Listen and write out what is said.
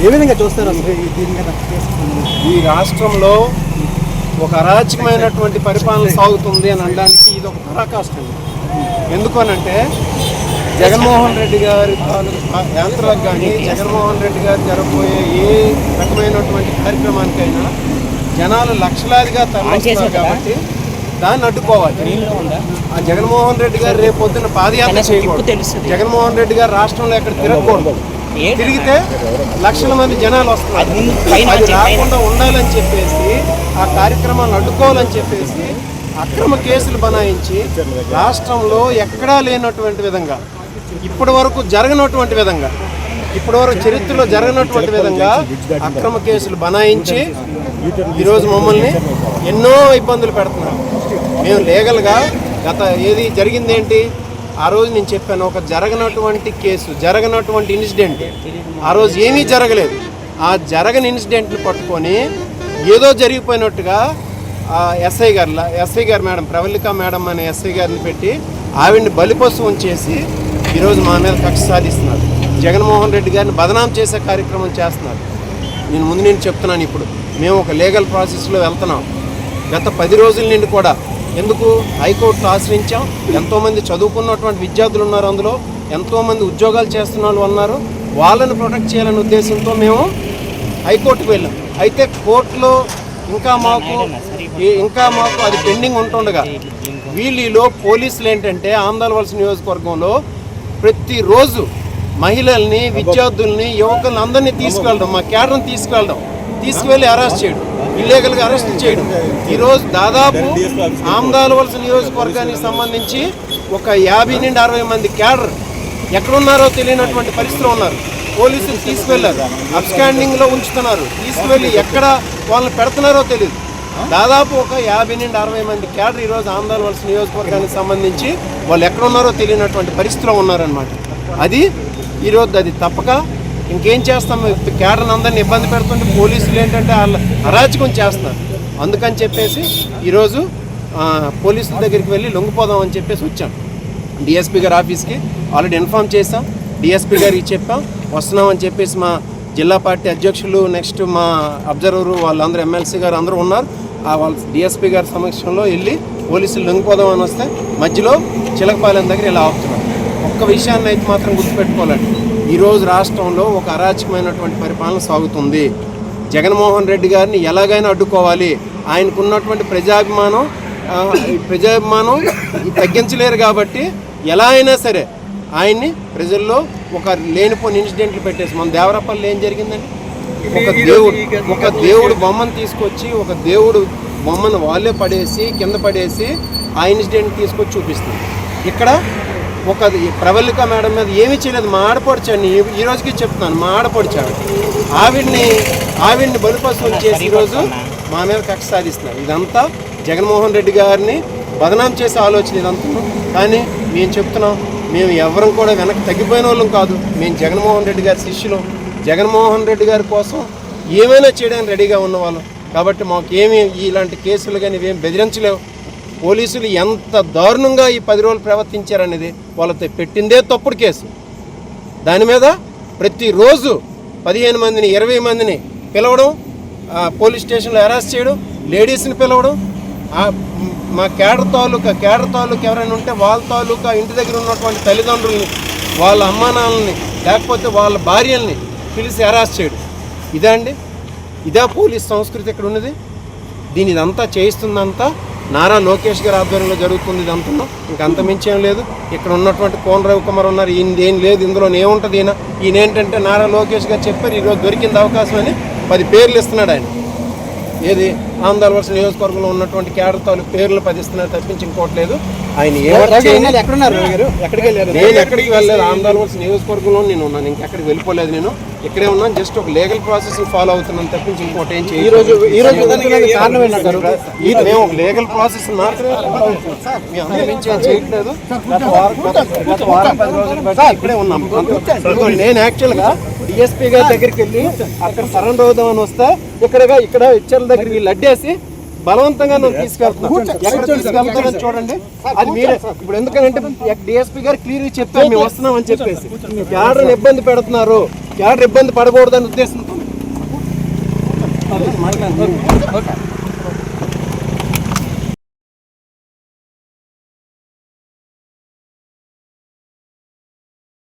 ఏ విధంగా చూస్తారు అసలు ఈ రాష్ట్రంలో ఒక అరాచకమైనటువంటి పరిపాలన సాగుతుంది అని అనడానికి ఇది ఒక పరాకాష్ట అండి. ఎందుకు అనంటే జగన్మోహన్ రెడ్డి గారి యాంత్రాలకు కానీ జగన్మోహన్ రెడ్డి గారు జరగబోయే ఏ రకమైనటువంటి కార్యక్రమానికైనా జనాలు లక్షలాదిగా తరలిస్తారు కాబట్టి దాన్ని అడ్డుకోవాలి. ఆ జగన్మోహన్ రెడ్డి గారు రేపు పొద్దున్న పాదయాత్ర చేయకూడదు. జగన్మోహన్ రెడ్డి గారు రాష్ట్రంలో ఎక్కడ తిరగకూడదు. తిరిగితే లక్షల మంది జనాలు వస్తున్నారు. అది రాకుండా ఉండాలని చెప్పేసి ఆ కార్యక్రమాలను అడ్డుకోవాలని చెప్పేసి అక్రమ కేసులు బనాయించి రాష్ట్రంలో ఎక్కడా లేనటువంటి విధంగా ఇప్పటి వరకు జరగనటువంటి విధంగా ఇప్పటివరకు చరిత్రలో జరగనటువంటి విధంగా అక్రమ కేసులు బనాయించి ఈరోజు మమ్మల్ని ఎన్నో ఇబ్బందులు పెడుతున్నారు. మేము లీగల్గా ఏది జరిగిందేంటి ఆ రోజు నేను చెప్పాను, ఒక జరగనటువంటి కేసు జరగనటువంటి ఇన్సిడెంట్ ఆ రోజు ఏమీ జరగలేదు. ఆ జరగని ఇన్సిడెంట్ని పట్టుకొని ఏదో జరిగిపోయినట్టుగా ఎస్ఐ గారు మేడం ప్రవళిక మేడం అనే ఎస్ఐ గారిని పెట్టి ఆవిడ్ని బలిపశు ఉంచేసి ఈరోజు మా మీద కక్ష సాధిస్తున్నారు. జగన్మోహన్ రెడ్డి గారిని బదనాం చేసే కార్యక్రమం చేస్తున్నారు. నేను చెప్తున్నాను, ఇప్పుడు మేము ఒక లీగల్ ప్రాసెస్లో వెళ్తున్నాం. గత 10 రోజుల నుండి కూడా ఎందుకు హైకోర్టును ఆశ్రయించాం. ఎంతోమంది చదువుకున్నటువంటి విద్యార్థులు ఉన్నారు, అందులో ఎంతోమంది ఉద్యోగాలు చేస్తున్న వాళ్ళు ఉన్నారు. వాళ్ళని ప్రొటెక్ట్ చేయాలనే ఉద్దేశంతో మేము హైకోర్టుకు వెళ్ళాం. అయితే కోర్టులో ఇంకా మాకు అది పెండింగ్ ఉంటుండగా వీళ్ళలో పోలీసులు ఏంటంటే ఆంధ్రవలస నియోజకవర్గంలో ప్రతిరోజు మహిళల్ని, విద్యార్థుల్ని, యువకులను అందరినీ తీసుకెళ్ళడం, మా క్యాడర్ని తీసుకువెళ్ళి అరెస్ట్ చేయడం, ఇల్లీగల్గా అరెస్ట్ చేయడం. ఈరోజు దాదాపు ఆమదాలవలస నియోజకవర్గానికి సంబంధించి ఒక 50 నుండి 60 మంది క్యాడర్ ఎక్కడున్నారో తెలియనటువంటి పరిస్థితిలో ఉన్నారు. పోలీసులు తీసుకువెళ్ళారు, అబ్స్కాండింగ్లో ఉంచుతున్నారు, తీసుకువెళ్ళి ఎక్కడ వాళ్ళని పెడుతున్నారో తెలియదు. దాదాపు ఒక 50 నుండి 60 మంది క్యాడర్ ఈరోజు ఆమదాలవలస నియోజకవర్గానికి సంబంధించి వాళ్ళు ఎక్కడున్నారో తెలియనటువంటి పరిస్థితిలో ఉన్నారనమాట. ఈరోజు అది తప్పక ఇంకేం చేస్తాం, క్యాడర్ని అందరినీ ఇబ్బంది పెడుతుంటే పోలీసులు ఏంటంటే వాళ్ళు అరాచకం చేస్తున్నారు. అందుకని చెప్పేసి ఈరోజు పోలీసుల దగ్గరికి వెళ్ళి లొంగిపోదాం అని చెప్పేసి వచ్చాం. డిఎస్పీ గారి ఆఫీస్కి ఆల్రెడీ ఇన్ఫామ్ చేసాం, డిఎస్పీ గారికి చెప్పాం వస్తున్నామని చెప్పేసి. మా జిల్లా పార్టీ అధ్యక్షులు, నెక్స్ట్ మా అబ్జర్వరు, వాళ్ళందరూ ఎమ్మెల్సీ గారు అందరూ ఉన్నారు. వాళ్ళ డిఎస్పీ గారి సమక్షంలో వెళ్ళి పోలీసులు లొంగిపోదాం అని వస్తే మధ్యలో చిలకపాలెం దగ్గర ఇలా ఆపుతున్నారు. ఒక్క విషయాన్ని అయితే మాత్రం గుర్తుపెట్టుకోవాలండి, ఈరోజు రాష్ట్రంలో ఒక అరాచకమైనటువంటి పరిపాలన సాగుతుంది. జగన్మోహన్ రెడ్డి గారిని ఎలాగైనా అడ్డుకోవాలి. ఆయనకున్నటువంటి ప్రజాభిమానం తగ్గించలేరు కాబట్టి ఎలా అయినా సరే ఆయన్ని ప్రజల్లో ఒక లేనిపోని ఇన్సిడెంట్లు పెట్టేసి, మన దేవరపల్లి ఏం జరిగిందండి, ఒక దేవుడు బొమ్మను తీసుకొచ్చి ఒక దేవుడు బొమ్మను వాళ్ళే కింద పడేసి ఆ ఇన్సిడెంట్ తీసుకొచ్చి చూపిస్తుంది. ఇక్కడ ఒక ప్రవళిక మేడం మీద ఏమీ చేయలేదు. మా ఆడపడిచాడు, ఈ రోజుకి చెప్తున్నాను, మా ఆడపడిచాడు ఆవిడ్ని బలిపశువులు చేసి ఈరోజు మా మీద కక్ష సాధిస్తున్నారు. ఇదంతా జగన్మోహన్ రెడ్డి గారిని బదనాం చేసే ఆలోచన ఇదంతా. కానీ మేము చెప్తున్నాం, మేము ఎవరం కూడా వెనక్కి తగ్గిపోయిన వాళ్ళం కాదు. మేము జగన్మోహన్ రెడ్డి గారి శిష్యులు, జగన్మోహన్ రెడ్డి గారి కోసం ఏమైనా చేయడానికి రెడీగా ఉన్నవాళ్ళం. కాబట్టి మాకు ఇలాంటి కేసులు కానీ ఇవేం బెదిరించలేవు. పోలీసులు ఎంత దారుణంగా ఈ 10 రోజులు ప్రవర్తించారనేది వాళ్ళతో పెట్టిందే తప్పుడు కేసు. దాని మీద ప్రతిరోజు 15 మందిని 20 మందిని పిలవడం, పోలీస్ స్టేషన్లో అరెస్ట్ చేయడం, లేడీస్ని పిలవడం, మా కేడర్ తాలూకా ఎవరైనా ఉంటే వాళ్ళ తాలూకా ఇంటి దగ్గర ఉన్నటువంటి తల్లిదండ్రుల్ని, వాళ్ళ అమ్మానాన్నల్ని, లేకపోతే వాళ్ళ భార్యల్ని పిలిచి అరెస్ట్ చేయడం. ఇదా పోలీస్ సంస్కృతి ఇక్కడ ఉన్నది. ఇదంతా చేయిస్తుందంతా నారా లోకేష్ గారి ఆధ్వర్యంలో జరుగుతుంది. ఇదంతా ఇంకంత మించేం లేదు. ఇక్కడ ఉన్నటువంటి కోన రవికుమార్ ఉన్నారు, ఈయనదేం లేదు, ఇందులో ఏముంటుంది. ఈయన ఏంటంటే నారా లోకేష్ గారు చెప్పారు ఈరోజు దొరికింది అవకాశం అని 10 పేర్లు ఇస్తున్నాడు ఆయన. ఏది ఆంధ్రవలస నియోజకవర్గంలో ఉన్నటువంటి క్యాడర్ తాలూకు పేర్లు 10 ఇస్తున్నారు తప్పించి ఇంకోటి లేదు. ఆయన నేను ఎక్కడికి వెళ్ళలేదు. ఆంధ్రవలస నియోజకవర్గంలో నేను ఉన్నాను, ఇంకెక్కడికి వెళ్ళిపోలేదు. నేను ఇక్కడే ఉన్నాను. జస్ట్ ఒక లీగల్ ప్రాసెస్ ఫాలో అవుతున్నాను తప్పించి ఇంకోటి ఏం చేయలేదు. మేము ఒక లీగల్ ప్రాసెస్ చేయట్లేదు. గత వారం 10 రోజులు బట్టి ఇక్కడే ఉన్నాం. నేను యాక్చువల్గా డిఎస్పీ గారి దగ్గరికి వెళ్ళి అక్కడ సరెండర్ అవుదామని వస్తే ఇక్కడ ఇచ్చర్ల దగ్గర వీళ్ళు అడ్డేసి బలవంతంగా నువ్వు తీసుకెళ్తున్నావు. ఎక్కడ తీసుకెళ్తారని చూడండి, అది మీరే. ఇప్పుడు ఎందుకంటే డిఎస్పీ గారు క్లియర్గా చెప్పారు మేము వస్తున్నామని చెప్పేసి. క్యాడర్ని ఇబ్బంది పెడుతున్నారు, క్యాడర్ ఇబ్బంది పడకూడదని ఉద్దేశంతో మాట్లాడుతున్నారు.